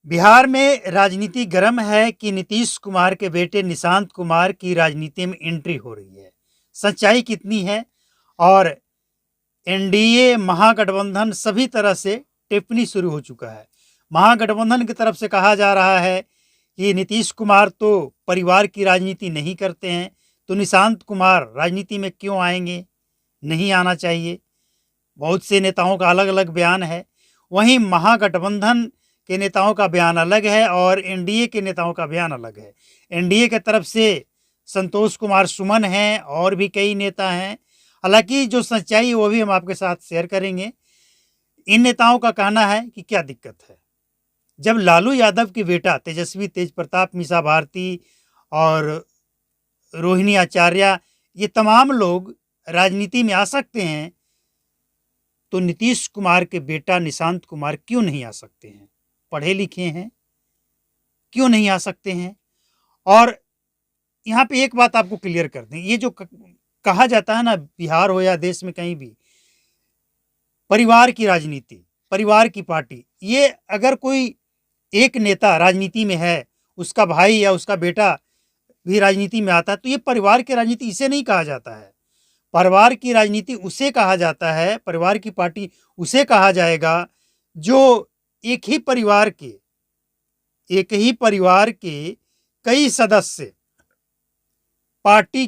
बिहार में राजनीति गर्म है कि नीतीश कुमार के बेटे निशांत कुमार की राजनीति में एंट्री हो रही है। सच्चाई कितनी है और एनडीए महागठबंधन सभी तरह से टिप्पणी शुरू हो चुका है। महागठबंधन की तरफ से कहा जा रहा है कि नीतीश कुमार तो परिवार की राजनीति नहीं करते हैं, तो निशांत कुमार राजनीति में क्यों आएंगे, नहीं आना चाहिए। बहुत से नेताओं का अलग अलग बयान है। वहीं महागठबंधन के नेताओं का बयान अलग है और एनडीए के नेताओं का बयान अलग है। एनडीए की तरफ से संतोष कुमार सुमन हैं और भी कई नेता हैं। हालांकि जो सच्चाई है वो भी हम आपके साथ शेयर करेंगे। इन नेताओं का कहना है कि क्या दिक्कत है, जब लालू यादव की बेटा तेजस्वी तेज प्रताप मीसा भारती और रोहिणी आचार्य ये तमाम लोग राजनीति में आ सकते हैं, तो नीतीश कुमार के बेटा निशांत कुमार क्यों नहीं आ सकते हैं? पढ़े लिखे हैं, क्यों नहीं आ सकते हैं? और यहाँ पे एक बात आपको क्लियर कर दें, ये जो कहा जाता है ना, बिहार हो या देश में कहीं भी, परिवार की राजनीति, परिवार की पार्टी, ये अगर कोई एक नेता राजनीति में है, उसका भाई या उसका बेटा भी राजनीति में आता है, तो ये परिवार की राजनीति इसे नहीं कहा जाता है। परिवार की राजनीति उसे कहा जाता है, परिवार की पार्टी उसे कहा जाएगा जो एक ही परिवार के कई सदस्य पार्टी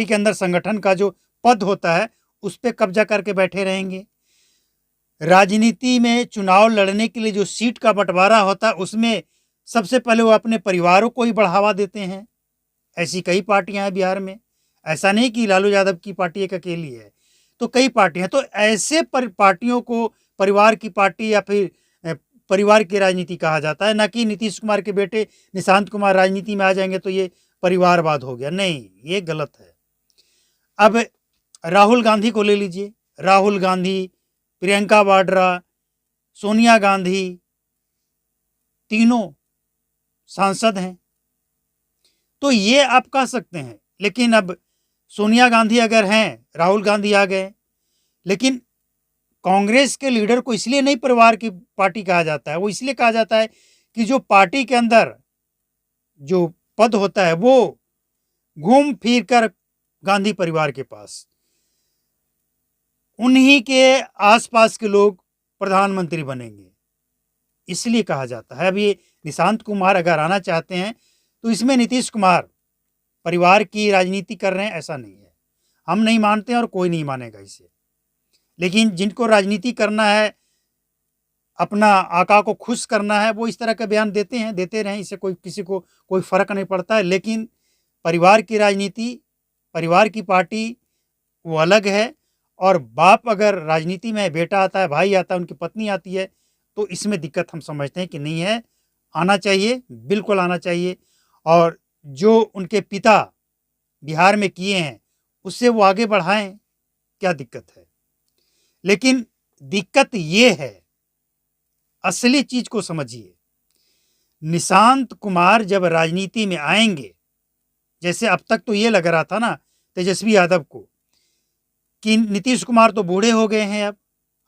के अंदर संगठन का जो पद होता है उस पे कब्जा करके बैठे रहेंगे। राजनीति में चुनाव लड़ने के लिए जो सीट का बंटवारा होता है उसमें सबसे पहले वो अपने परिवारों को ही बढ़ावा देते हैं। ऐसी कई पार्टियां हैं बिहार में, ऐसा नहीं कि लालू यादव की पार्टी एक अकेली है, तो कई पार्टियां। तो ऐसे पार्टियों को परिवार की पार्टी या फिर परिवार की राजनीति कहा जाता है, ना कि नीतीश कुमार के बेटे निशांत कुमार राजनीति में आ जाएंगे तो ये परिवारवाद हो गया। नहीं, ये गलत है। अब राहुल गांधी को ले लीजिए, राहुल गांधी, प्रियंका वाड्रा, सोनिया गांधी, तीनों सांसद हैं, तो ये आप कह सकते हैं। लेकिन अब सोनिया गांधी अगर हैं, राहुल गांधी आ गए, लेकिन कांग्रेस के लीडर को इसलिए नहीं परिवार की पार्टी कहा जाता है, वो इसलिए कहा जाता है कि जो पार्टी के अंदर जो पद होता है वो घूम फिर कर गांधी परिवार के पास, उन्हीं के आसपास के लोग प्रधानमंत्री बनेंगे, इसलिए कहा जाता है। अब ये निशांत कुमार अगर आना चाहते हैं तो इसमें नीतीश कुमार परिवार की राजनीति कर रहे हैं, ऐसा नहीं है। हम नहीं मानते हैं और कोई नहीं मानेगा इसे। लेकिन जिनको राजनीति करना है, अपना आका को खुश करना है, वो इस तरह का बयान देते हैं, देते रहें, इससे किसी को कोई फर्क नहीं पड़ता है। लेकिन परिवार की राजनीति, परिवार की पार्टी वो अलग है। और बाप अगर राजनीति में, बेटा आता है, भाई आता है, उनकी पत्नी आती है, तो इसमें दिक्कत हम समझते हैं कि नहीं है। आना चाहिए, बिल्कुल आना चाहिए। और जो उनके पिता बिहार में किए हैं उससे वो आगे बढ़ाएं, क्या दिक्कत है? लेकिन दिक्कत ये है, असली चीज को समझिए। निशांत कुमार जब राजनीति में आएंगे, जैसे अब तक तो ये लग रहा था ना तेजस्वी यादव को कि नीतीश कुमार तो बूढ़े हो गए हैं,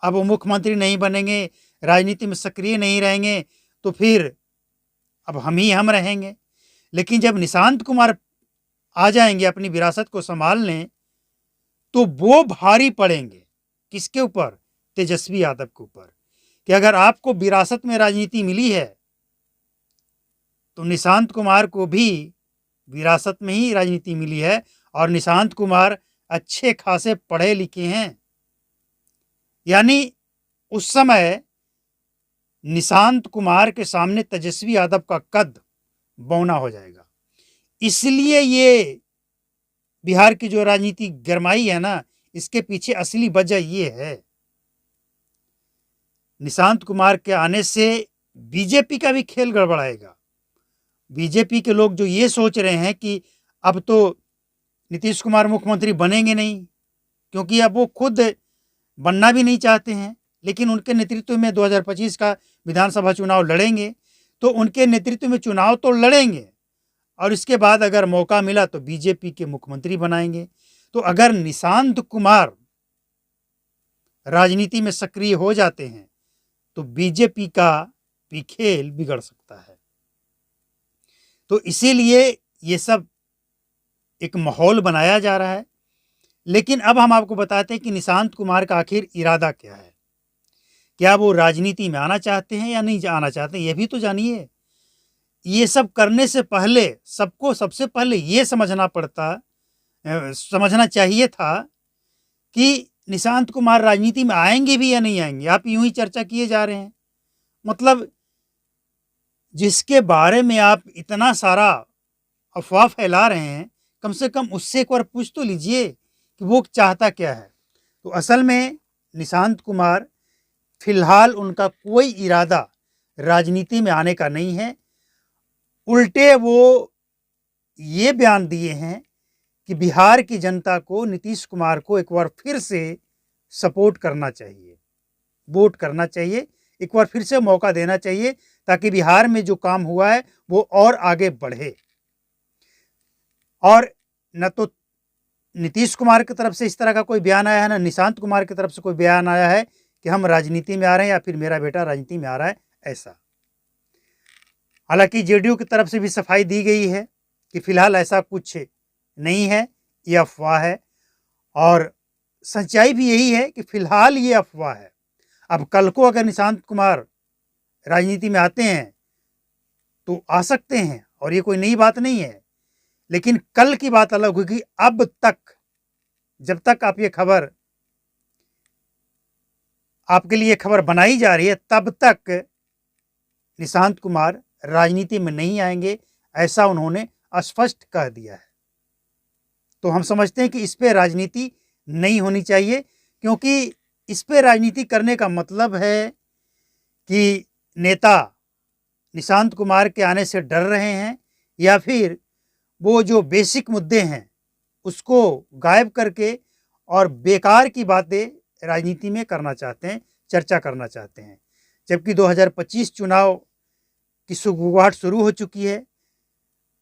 अब वो मुख्यमंत्री नहीं बनेंगे, राजनीति में सक्रिय नहीं रहेंगे, तो फिर अब हम रहेंगे। लेकिन जब निशांत कुमार आ जाएंगे अपनी विरासत को संभालने, तो वो भारी पड़ेंगे किसके ऊपर? तेजस्वी यादव के ऊपर। कि अगर आपको विरासत में राजनीति मिली है तो निशांत कुमार को भी विरासत में ही राजनीति मिली है, और निशांत कुमार अच्छे खासे पढ़े लिखे हैं। यानी उस समय निशांत कुमार के सामने तेजस्वी यादव का कद बौना हो जाएगा। इसलिए ये बिहार की जो राजनीति गरमाई है ना, इसके पीछे असली वजह ये है। निशांत कुमार के आने से बीजेपी का भी खेल गड़बड़ाएगा। बीजेपी के लोग जो ये सोच रहे हैं कि अब तो नीतीश कुमार मुख्यमंत्री बनेंगे नहीं, क्योंकि अब वो खुद बनना भी नहीं चाहते हैं, लेकिन उनके नेतृत्व में 2025 का विधानसभा चुनाव लड़ेंगे, तो उनके नेतृत्व में चुनाव तो लड़ेंगे और इसके बाद अगर मौका मिला तो बीजेपी के मुख्यमंत्री बनाएंगे। तो अगर निशांत कुमार राजनीति में सक्रिय हो जाते हैं तो बीजेपी का भी खेल बिगड़ सकता है। तो इसीलिए ये सब एक माहौल बनाया जा रहा है। लेकिन अब हम आपको बताते हैं कि निशांत कुमार का आखिर इरादा क्या है। क्या वो राजनीति में आना चाहते हैं या नहीं आना चाहते हैं, ये भी तो जानिए। ये सब करने से पहले सबको सबसे पहले ये समझना चाहिए था कि निशांत कुमार राजनीति में आएंगे भी या नहीं आएंगे। आप यूं ही चर्चा किए जा रहे हैं। मतलब जिसके बारे में आप इतना सारा अफवाह फैला रहे हैं, कम से कम उससे एक बार पूछ तो लीजिए कि वो चाहता क्या है। तो असल में निशांत कुमार फिलहाल उनका कोई इरादा राजनीति में आने का नहीं है। उल्टे वो ये बयान दिए हैं कि बिहार की जनता को नीतीश कुमार को एक बार फिर से सपोर्ट करना चाहिए, वोट करना चाहिए, एक बार फिर से मौका देना चाहिए ताकि बिहार में जो काम हुआ है वो और आगे बढ़े। और न तो नीतीश कुमार की तरफ से इस तरह का कोई बयान आया है, न निशांत कुमार की तरफ से कोई बयान आया है कि हम राजनीति में आ रहे हैं या फिर मेरा बेटा राजनीति में आ रहा है, ऐसा। हालांकि जेडीयू की तरफ से भी सफाई दी गई है कि फिलहाल ऐसा कुछ नहीं है, ये अफवाह है। और सच्चाई भी यही है कि फिलहाल ये अफवाह है। अब कल को अगर निशांत कुमार राजनीति में आते हैं तो आ सकते हैं, और ये कोई नई बात नहीं है। लेकिन कल की बात अलग होगी। अब तक, जब तक आप ये खबर, आपके लिए खबर बनाई जा रही है, तब तक निशांत कुमार राजनीति में नहीं आएंगे, ऐसा उन्होंने स्पष्ट कह दिया है। तो हम समझते हैं कि इस पे राजनीति नहीं होनी चाहिए, क्योंकि इस पे राजनीति करने का मतलब है कि नेता निशांत कुमार के आने से डर रहे हैं या फिर वो जो बेसिक मुद्दे हैं उसको गायब करके और बेकार की बातें राजनीति में करना चाहते हैं, चर्चा करना चाहते हैं। जबकि 2025 चुनाव की शुरुआत शुरू हो चुकी है,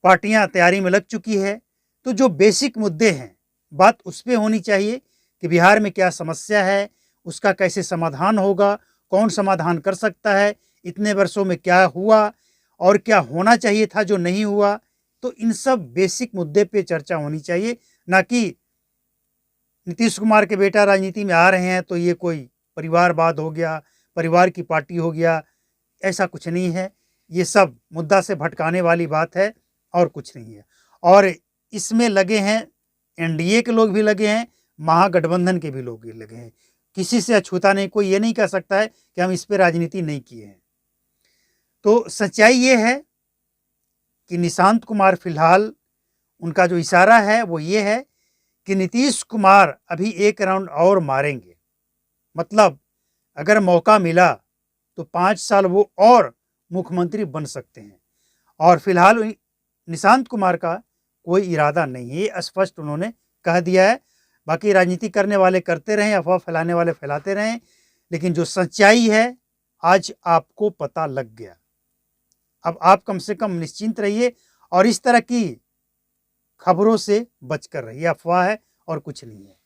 पार्टियां तैयारी में लग चुकी है। तो जो बेसिक मुद्दे हैं, बात उस पर होनी चाहिए कि बिहार में क्या समस्या है, उसका कैसे समाधान होगा, कौन समाधान कर सकता है, इतने वर्षों में क्या हुआ और क्या होना चाहिए था जो नहीं हुआ। तो इन सब बेसिक मुद्दे पे चर्चा होनी चाहिए, ना कि नीतीश कुमार के बेटा राजनीति में आ रहे हैं तो ये कोई परिवारवाद हो गया, परिवार की पार्टी हो गया। ऐसा कुछ नहीं है। ये सब मुद्दा से भटकाने वाली बात है और कुछ नहीं है। और इसमें लगे हैं एनडीए के लोग भी लगे हैं, महागठबंधन के भी लोग भी लगे हैं। किसी से अछूता नहीं, कोई ये नहीं कह सकता है कि हम इस पर राजनीति नहीं किए हैं। तो सच्चाई ये है कि निशांत कुमार फिलहाल उनका जो इशारा है वो ये है कि नीतीश कुमार अभी एक राउंड और मारेंगे। मतलब अगर मौका मिला तो 5 साल वो और मुख्यमंत्री बन सकते हैं। और फिलहाल निशांत कुमार का कोई इरादा नहीं है, ये स्पष्ट उन्होंने कह दिया है। बाकी राजनीति करने वाले करते रहें, अफवाह फैलाने वाले फैलाते रहें, लेकिन जो सच्चाई है आज आपको पता लग गया। अब आप कम से कम निश्चिंत रहिए और इस तरह की खबरों से बचकर रहिए। अफवाह है और कुछ नहीं है।